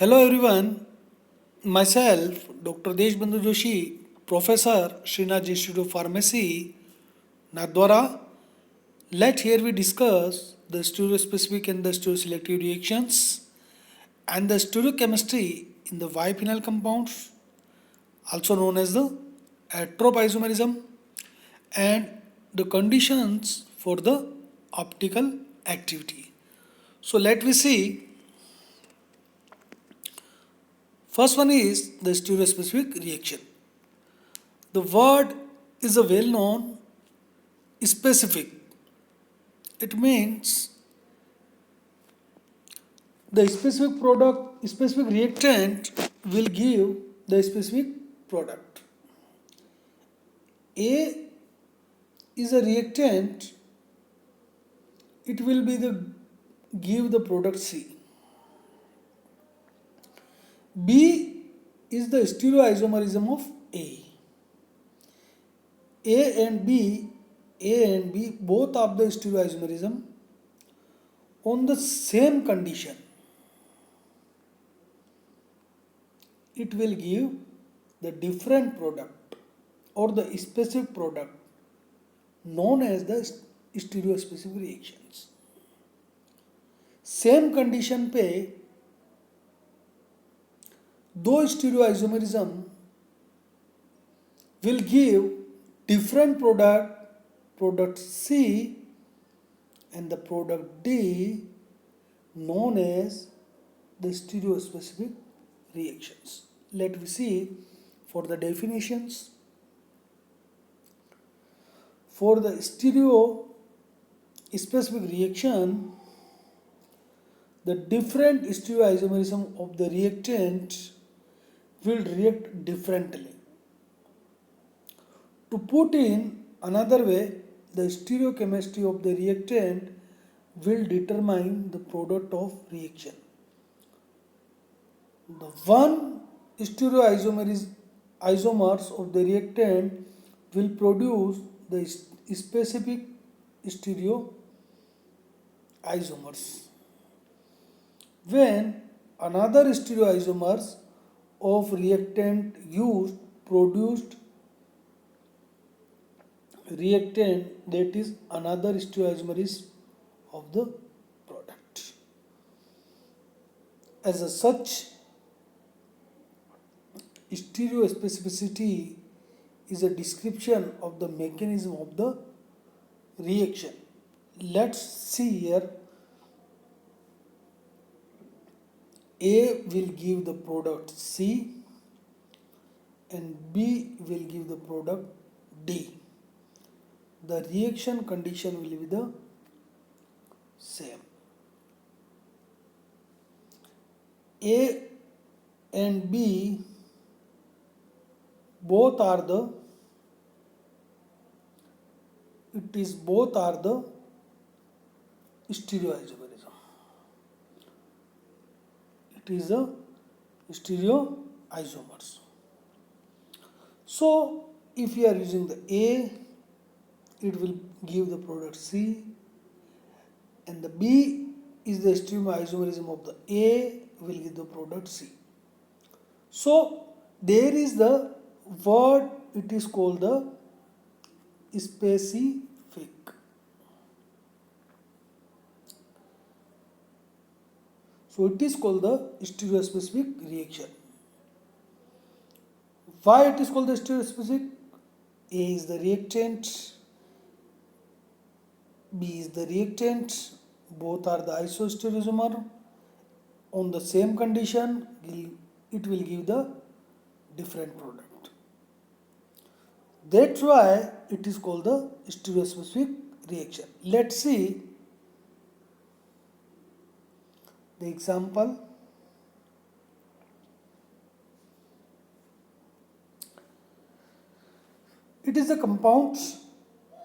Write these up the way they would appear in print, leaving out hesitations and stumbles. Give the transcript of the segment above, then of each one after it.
Hello everyone, myself Dr. Deshbandhu Joshi, Professor Srinath Institute of Pharmacy, Nardwara. Let here we discuss the stereospecific and the stereoselective reactions and the stereochemistry in the biphenyl compounds, also known as the atropisomerism, and the conditions for the optical activity. So let we see. First one is the stereospecific reaction. The word is a well known specific. It means the specific reactant will give the specific product. A is a reactant, it will be the give the product C. B is the stereoisomerism of A. A and B, A and B both of the stereoisomerism on the same condition. It will give the different product or the specific product known as the stereospecific reactions. Same condition पे दो stereoisomerism will give different product C and the product D known as the stereospecific reactions. Let me see for the definitions. For the stereospecific reaction, the different stereoisomerism of the reactant will react differently. To put in another way, the stereochemistry of the reactant will determine the product of reaction. The one stereoisomers of the reactant will produce the specific stereoisomers. When another stereoisomers of reactant used produced reactant, that is another stereoisomer of the product. As a such, stereospecificity is a description of the mechanism of the reaction. Let's see here. A will give the product C and B will give the product D. The reaction condition will be the same. A and B both are the stereoisomerism. It is a stereoisomers. So if you are using the A, it will give the product C, and the B is the stereoisomerism of the A will give the product C. So there is the word, it is called the specific. So it is called the stereospecific reaction. Why it is called the stereospecific? A is the reactant, B is the reactant, both are the isostereoisomer. On the same condition, it will give the different product. That's why it is called the stereospecific reaction. Let's see the example. It is the compounds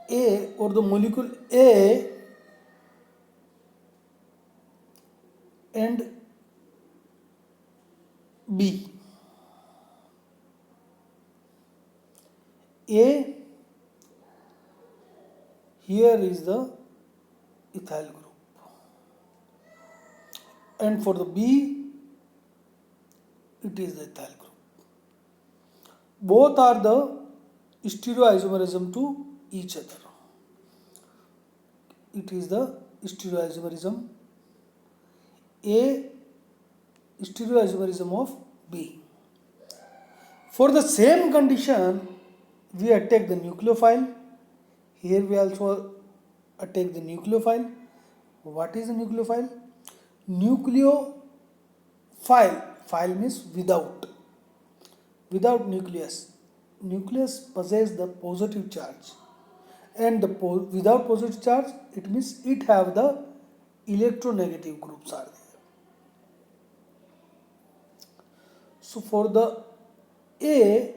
A or the molecule A and B. A, here is the ethyl group, and for the B, it is the ethyl group. Both are the stereoisomerism to each other. It is the stereoisomerism, A stereoisomerism of B. For the same condition, we attack the nucleophile. Here we also attack the nucleophile. What is a nucleophile? Nucleophile, phile means without nucleus. Nucleus possess the positive charge, and without positive charge, it means it have the electronegative groups are there. So for the A,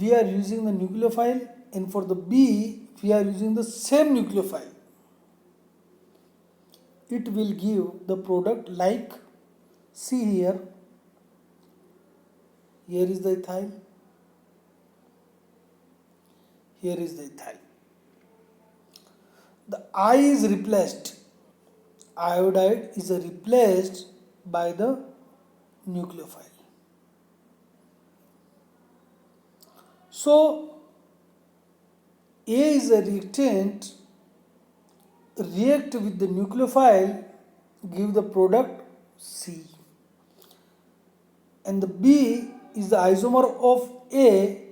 we are using the nucleophile, and for the B, we are using the same nucleophile. It will give the product like, see here, here is the ethyl, here is the ethyl. The I is replaced, iodide is replaced by the nucleophile. So A is a reactant, react with the nucleophile, give the product C. And the B is the isomer of A,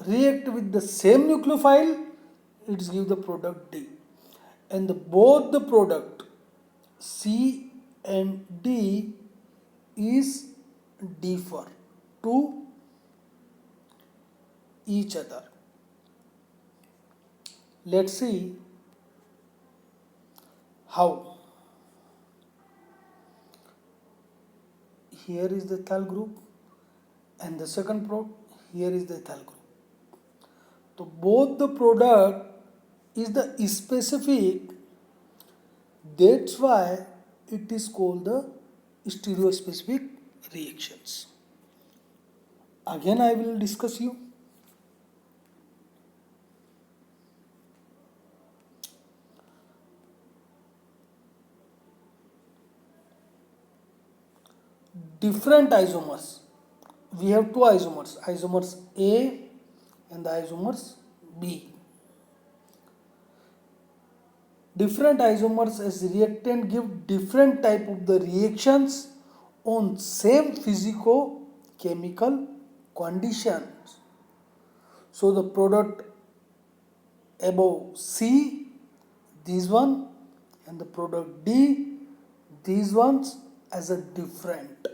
react with the same nucleophile, it gives the product D. And both the product C and D is differ to each other. Let's see how. Here is the ethyl group, and the second product, here is the ethyl group. So both the product is the specific, that's why it is called the stereospecific reactions. Again I will discuss you. Different isomers. We have two isomers A and the isomers B. Different isomers as reactant give different type of the reactions on same physico-chemical conditions. So the product above C, this one, and the product D, these ones as a different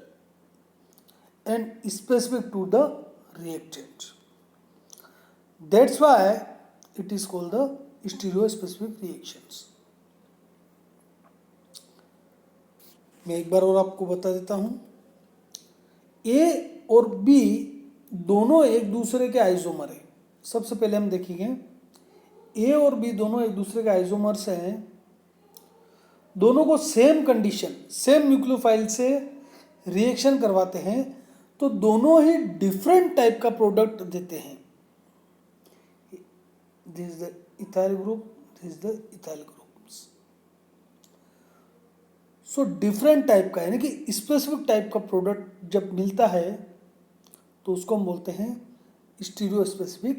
and specific to the reactant. That's why it is called the stereospecific reactions. मैं एक बार और आपको बता देता हूं, ए और B दोनों एक दूसरे के आइसोमर है. सबसे पहले हम देखेंगे ए और बी दोनों एक दूसरे के आइसोमर्स हैं. दोनों को सेम कंडीशन, सेम न्यूक्लियोफाइल से रिएक्शन करवाते हैं तो दोनों ही डिफरेंट टाइप का प्रोडक्ट देते हैं. This is the ethyl group, this is the ethyl group. So different type का, यानी कि स्पेसिफिक टाइप का प्रोडक्ट जब मिलता है तो उसको हम बोलते हैं stereospecific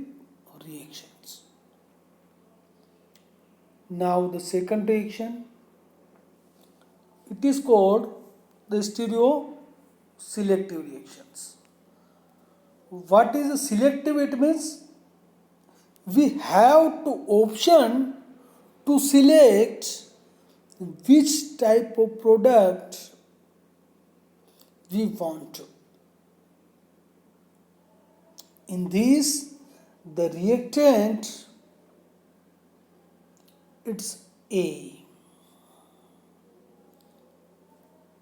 reactions. Now the second reaction, it is called the stereo-selective reactions. What is a selective? It means we have to option to select which type of product we want to. In this, the reactant, it's A.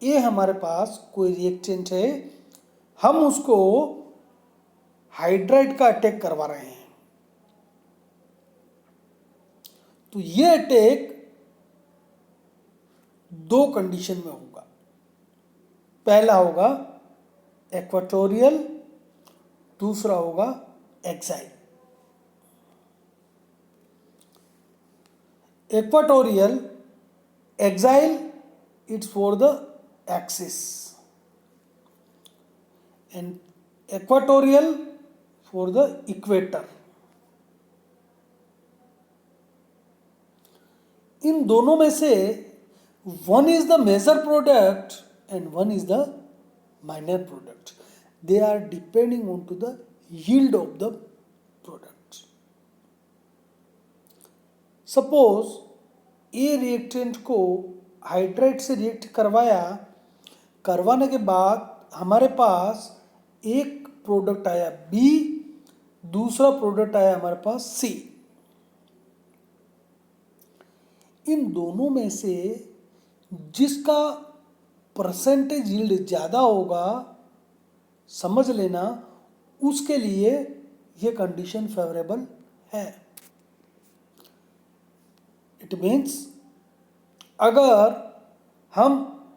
ये हमारे पास कोई reactant है, हम उसको hydride का attack करवा रहे हैं. तो ये अटैक दो कंडीशन में होगा. पहला होगा इक्वेटोरियल, दूसरा होगा axial. Equatorial, axial, it's for the axis, and equatorial for the equator. इन दोनों में से one is the major product and one is the minor product. They are depending on to the yield of the product. Suppose A reactant को hydrate से react करवाया, करवाने के बाद हमारे पास एक प्रोडक्ट आया बी, दूसरा प्रोडक्ट आया हमारे पास सी. इन दोनों में से जिसका परसेंटेज यील्ड ज़्यादा होगा, समझ लेना उसके लिए ये कंडीशन फेवरेबल है. इट मीन्स अगर हम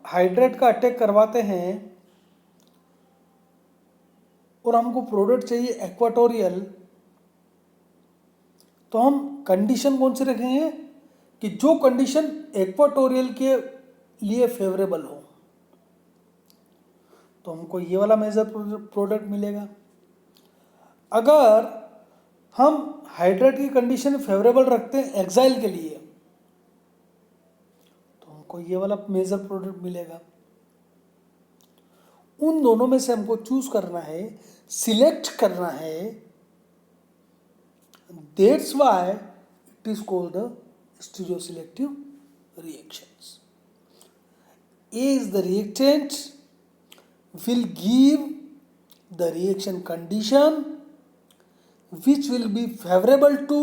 हाइड्रेट का अटैक करवाते हैं और हमको प्रोडक्ट चाहिए एक्वाटोरियल, तो हम कंडीशन कौन सी रखेंगे कि जो कंडीशन एक्वाटोरियल के लिए फेवरेबल हो, तो हमको ये वाला मेजर प्रोडक्ट मिलेगा. अगर हम हाइड्रेट की कंडीशन फेवरेबल रखते हैं एक्साइल के लिए, तो हमको ये वाला मेजर प्रोडक्ट मिलेगा. उन दोनों में से हमको चूज करना है, सिलेक्ट करना है. That's why it is called the stereoselective reactions. A is the reactant will give the reaction condition which will be favorable to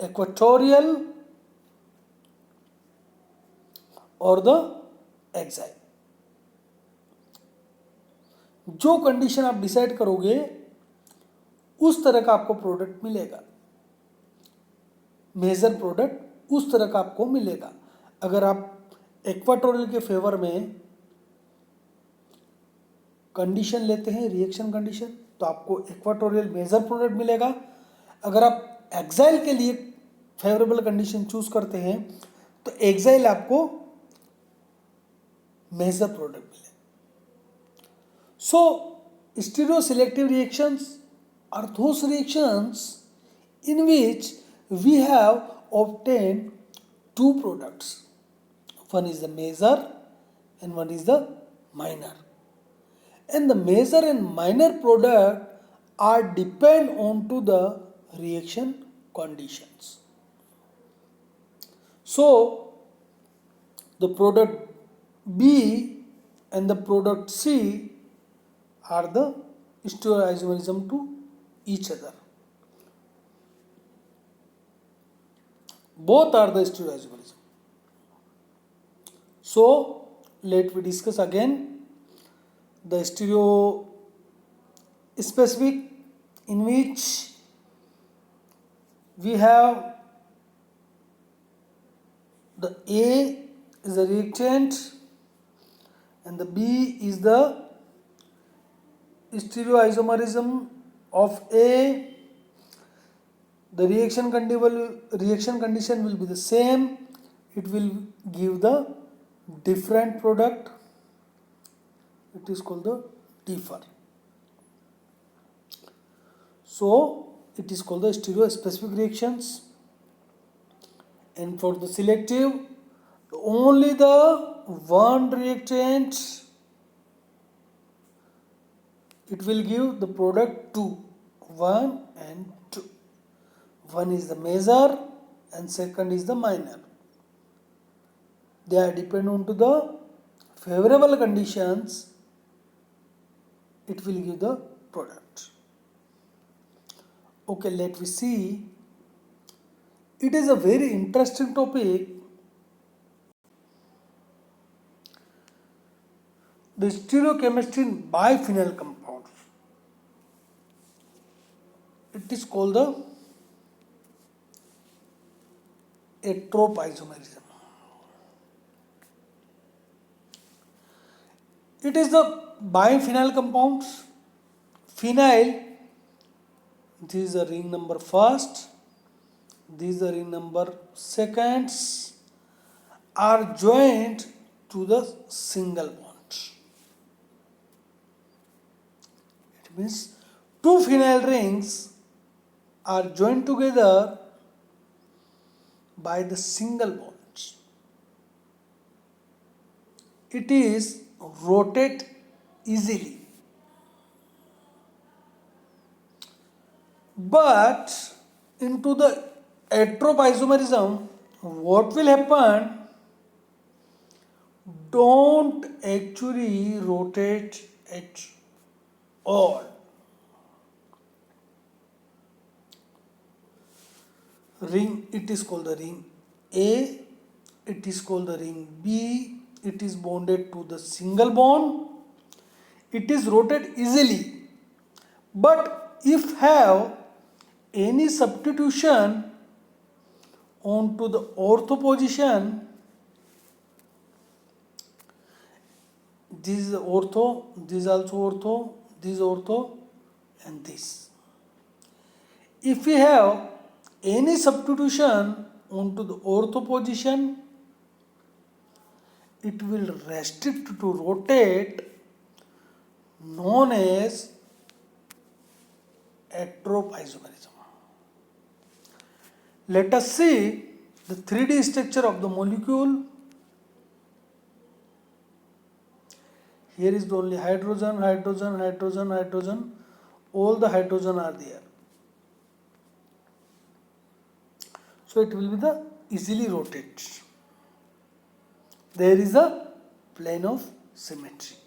equatorial or the exile. जो कंडीशन आप डिसाइड करोगे उस तरह का आपको प्रोडक्ट मिलेगा, मेजर प्रोडक्ट उस तरह का आपको मिलेगा. अगर आप एक्वाटोरियल के फेवर में कंडीशन लेते हैं, रिएक्शन कंडीशन, तो आपको एक्वाटोरियल मेजर प्रोडक्ट मिलेगा. अगर आप एक्साइल के लिए फेवरेबल कंडीशन चूज करते हैं तो एक्साइल आपको मेजर प्रोडक्ट मिलेगा. So stereoselective reactions are those reactions in which we have obtained two products. One is the major and one is the minor. And the major and minor product are depend on to the reaction conditions. So the product B and the product C are the stereoisomerism to each other. Both are the stereoisomerism. So let we discuss again the stereo specific, in which we have the A is the reactant and the B is the stereoisomerism of A. The reaction condition will be the same. It will give the different product. It is called the differ. So it is called the stereospecific reactions. And for the selective, only the one reactant, it will give the product 2, 1 and 2. One is the major and second is the minor. They are dependent on to the favorable conditions. It will give the product. Okay, let me see. It is a very interesting topic. The stereochemistry in biphenyl compounds. It is called the tropisomerism. It is the biphenyl compounds. Phenyl, this is the ring number first, this is the ring number seconds, are joined to the single bond. means two phenyl rings are joined together by the single bonds. It is rotate easily. But into the heteroisomerism, what will happen? Don't actually rotate at all. Ring, it is called the ring A, it is called the ring B, it is bonded to the single bond, it is rotated easily. But if have any substitution onto the ortho position, this is ortho, this is also ortho, this is ortho, and this. If we have any substitution onto the ortho position, it will restrict to rotate, known as heteroisomerism. Let us see the 3D structure of the molecule. Here is the only hydrogen, hydrogen, hydrogen, hydrogen. All the hydrogen are there. So it will be the easily rotate. There is a plane of symmetry.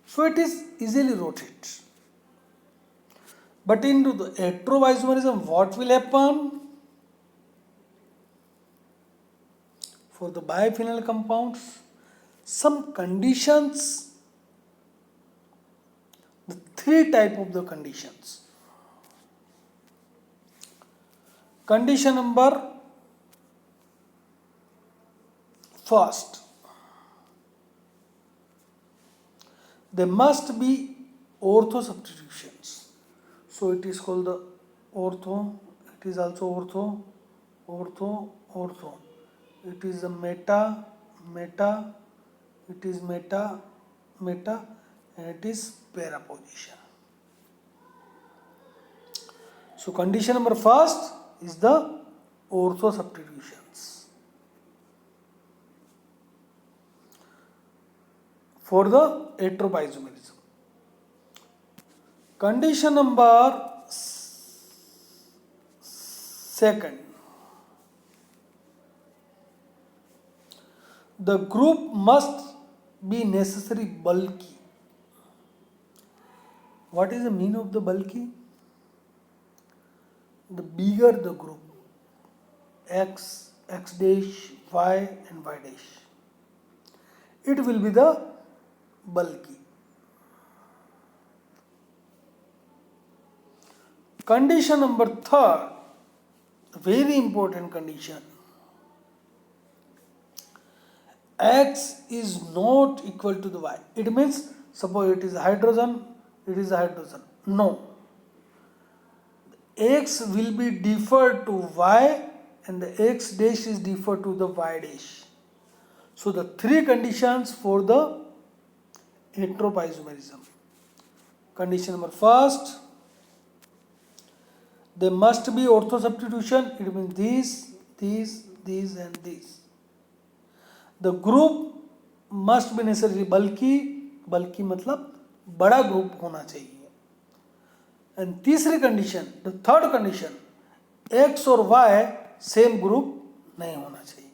So it is easily rotate. But into the heteroisomerism, what will happen? For the biphenyl compounds, some conditions, the three type of the conditions. Condition number first, there must be ortho substitutions. So it is called the ortho, it is also ortho, ortho, ortho. It is a meta, meta, it is meta, meta, and it is para position. So condition number first is the ortho substitutions. For the heteroisomerism. Condition number second, the group must be necessarily bulky. What is the meaning of the bulky? The bigger the group, X, X dash, Y and Y dash, it will be the bulky. Condition number third, very important condition. X is not equal to the Y. It means suppose it is hydrogen, it is hydrogen. No. X will be deferred to Y and the X dash is deferred to the Y dash. So the three conditions for the heteroisomerism. Condition number first, there must be ortho substitution. It means these and these. The group must be necessarily bulky. Bulky मतलब बड़ा group होना चाहिए. And तीसरी condition, the third condition, X और Y same group नहीं होना चाहिए.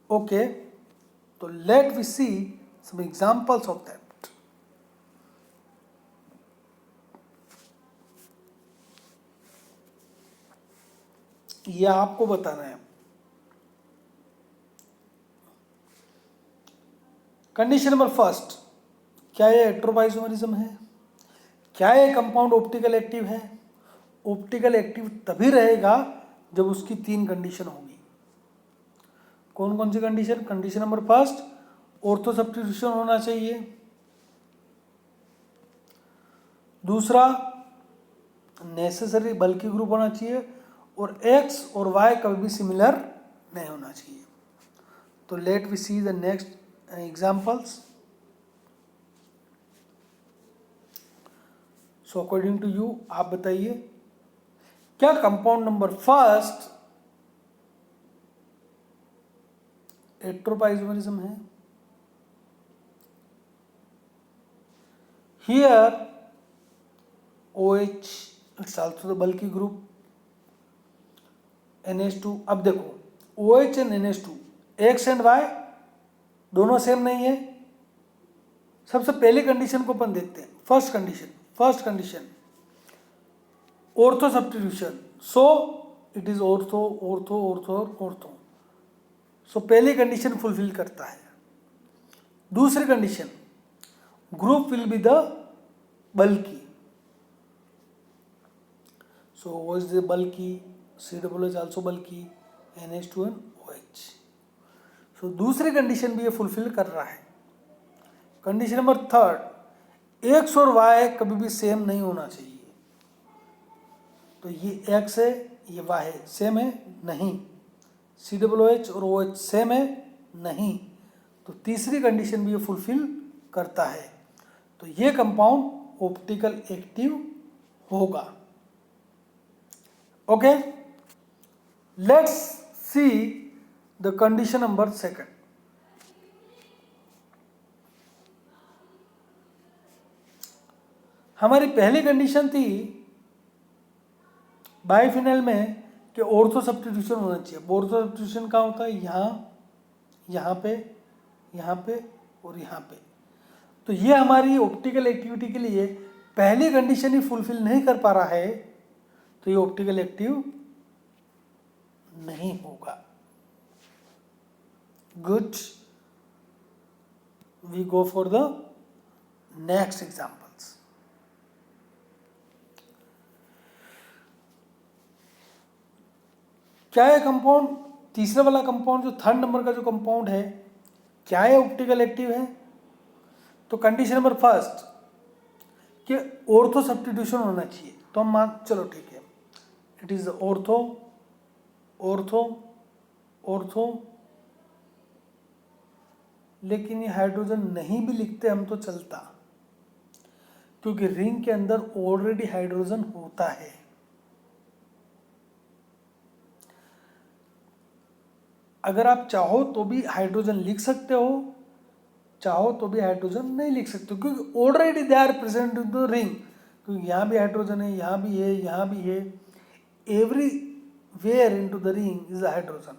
Okay, so let we see some examples of that. यह आपको बताना है. कंडीशन नंबर फर्स्ट, क्या ये हेटेरोआइसोमरिज्म है? क्या ये कंपाउंड ऑप्टिकल एक्टिव है? ऑप्टिकल एक्टिव तभी रहेगा जब उसकी तीन कंडीशन होगी. कौन कौन सी condition? Condition number first, ortho substitution होना चाहिए. दूसरा, नेसेसरी बल्कि ग्रुप होना चाहिए. और X और Y कभी भी सिमिलर नहीं होना चाहिए. तो let we see the next examples. So according to you आप बताइए क्या कंपाउंड नंबर फर्स्ट हेटेरोपाइजोमरिज्म है? Here OH it's also the bulky group NH2। अब देखो OH and NH2 X and Y दोनों सेम नहीं है। सबसे पहले कंडीशन को अपन देखते हैं। First condition ortho substitution, so it is ortho ortho ortho ortho. So पहली कंडीशन फुलफिल करता है। दूसरी condition group will be the bulky, so O is the bulky, COOH also bulky, NH2 and OH। सो दूसरी condition भी ये fulfil कर रहा है। कंडीशन नंबर थर्ड X और Y कभी भी सेम नहीं होना चाहिए। तो ये X है ये Y है, सेम है नहीं। COOH और OH सेम है नहीं। तो तीसरी कंडीशन भी ये फुलफिल करता है। तो ये कंपाउंड ऑप्टिकल एक्टिव होगा। Okay, let's see the condition number second. हमारी पहली कंडीशन थी बाइफिनल में कि ऑर्थो सब्स्टिट्यूशन होना चाहिए। ऑर्थो सब्स्टिट्यूशन कहाँ होता है? यहाँ पे, यहाँ पे और यहाँ पे। तो ये हमारी ऑप्टिकल एक्टिविटी के लिए पहली कंडीशन ही फुलफिल नहीं कर पा रहा है, तो ये ऑप्टिकल एक्टिव नहीं होगा। Good, we go for the next examples. क्या है कंपाउंड, तीसरा वाला कंपाउंड जो थर्ड नंबर का जो कंपाउंड है, क्या है ऑप्टिकल एक्टिव है? तो कंडीशन नंबर फर्स्ट कि ऑर्थो सब्स्टिट्यूशन होना चाहिए। तो हम मान, चलो ठीक है, it is ortho ortho ortho, लेकिन ये हाइड्रोजन नहीं भी लिखते हम तो चलता, क्योंकि रिंग के अंदर ऑलरेडी हाइड्रोजन होता है। अगर आप चाहो तो भी हाइड्रोजन लिख सकते हो, चाहो तो भी हाइड्रोजन नहीं लिख सकते हो, क्योंकि already they are present in the ring. क्योंकि यहाँ भी हाइड्रोजन है, यहाँ भी है, यहाँ भी है, everywhere into the ring is hydrogen.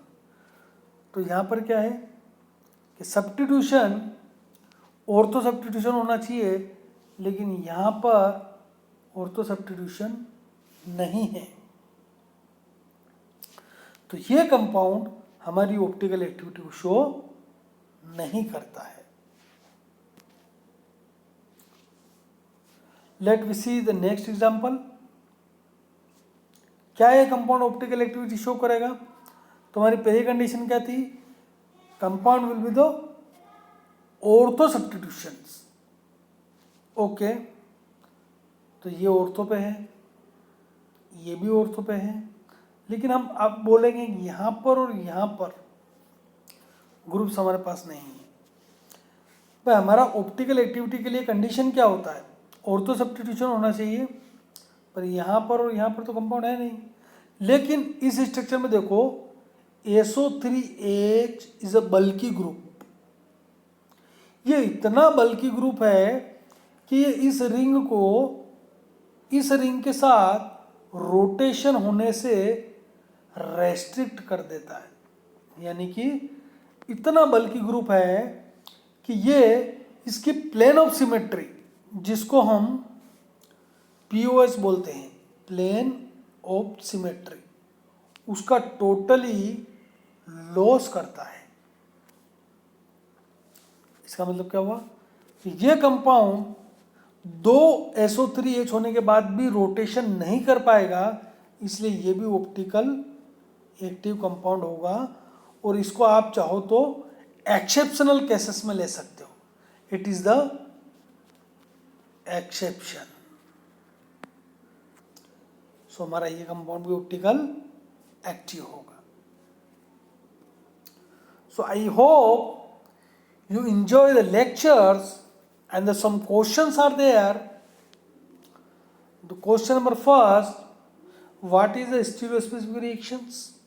तो यहाँ पर क्या है कि सब्स्टिट्यूशन, ऑर्थो सब्स्टिट्यूशन होना चाहिए, लेकिन यहाँ पर ऑर्थो सब्स्टिट्यूशन नहीं है। तो ये कंपाउंड हमारी ऑप्टिकल एक्टिविटी को शो नहीं करता है। Let we see the next example. क्या ये कंपाउंड ऑप्टिकल एक्टिविटी शो करेगा? तो हमारी पहली कंडीशन क्या थी? Compound will be the ortho substitutions. Okay, तो ये ऑर्थो पे है, ये भी ऑर्थो पे है, लेकिन हम अब बोलेंगे यहाँ पर और यहाँ पर ग्रुप्स हमारे पास नहीं है। भाई हमारा ऑप्टिकल एक्टिविटी के लिए कंडीशन क्या होता है? ऑर्थो सब्स्टिट्यूशन होना चाहिए, पर यहाँ पर और यहाँ पर तो कंपाउंड है नहीं। लेकिन इस स्ट्रक्चर में देखो, SO3H is a bulky group. ये इतना बल्की ग्रुप है कि ये इस रिंग के साथ रोटेशन होने से रेस्ट्रिक्ट कर देता है। यानी कि इतना बल्की ग्रुप है कि ये इसकी प्लेन ऑफ सिमेट्री, जिसको हम POS बोलते हैं, प्लेन ऑफ सिमेट्री, उसका टोटली लॉस करता है। इसका मतलब क्या हुआ कि ये कंपाउंड दो SO3H होने के बाद भी रोटेशन नहीं कर पाएगा, इसलिए ये भी ऑप्टिकल एक्टिव कंपाउंड होगा। और इसको आप चाहो तो एक्सेप्शनल केसेस में ले सकते हो। It is the exception. So हमारा ये कंपाउंड भी ऑप्टिकल एक्टिव होगा। So I hope you enjoy the lectures and some questions are there. The question number first, what is the stereospecific reactions?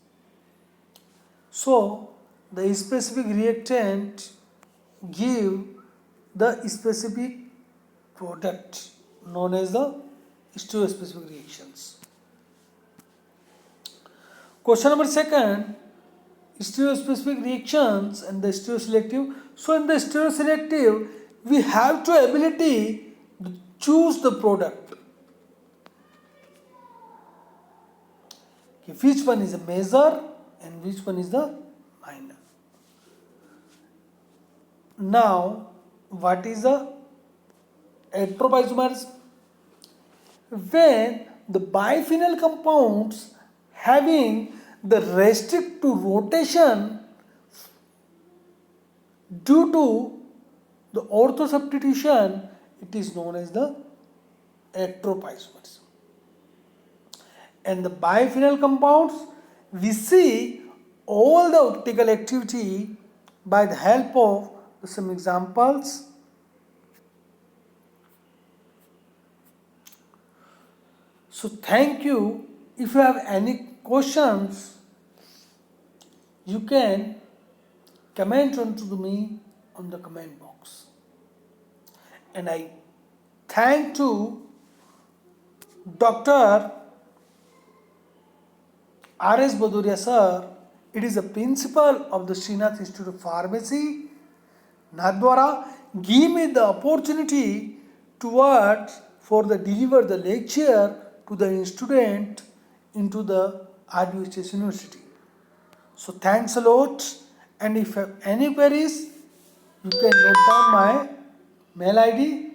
So the specific reactant give the specific product known as the stereospecific reactions. Question number second, stereospecific reactions and the stereoselective. So in the stereoselective, we have to ability to choose the product. Okay, which one is a major and which one is the minor. Now, what is the heteroisomerism? When the biphenyl compounds having the restrict to rotation due to the ortho substitution, it is known as the heteroisomerism. And the biphenyl compounds, we see all the optical activity by the help of some examples. So thank you. If you have any questions, you can comment onto me on the comment box. And I thank to Dr. R.S. Baduria sir. It is a principal of the Srinath Institute of Pharmacy, Nadwara. Give me the opportunity towards for the deliver the lecture to the student into the RVHS University. So thanks a lot, and if you have any queries, you can note down my mail ID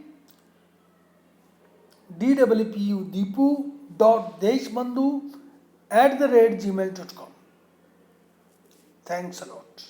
dwpudeepu.deshbandhu@gmail.com. Thanks a lot.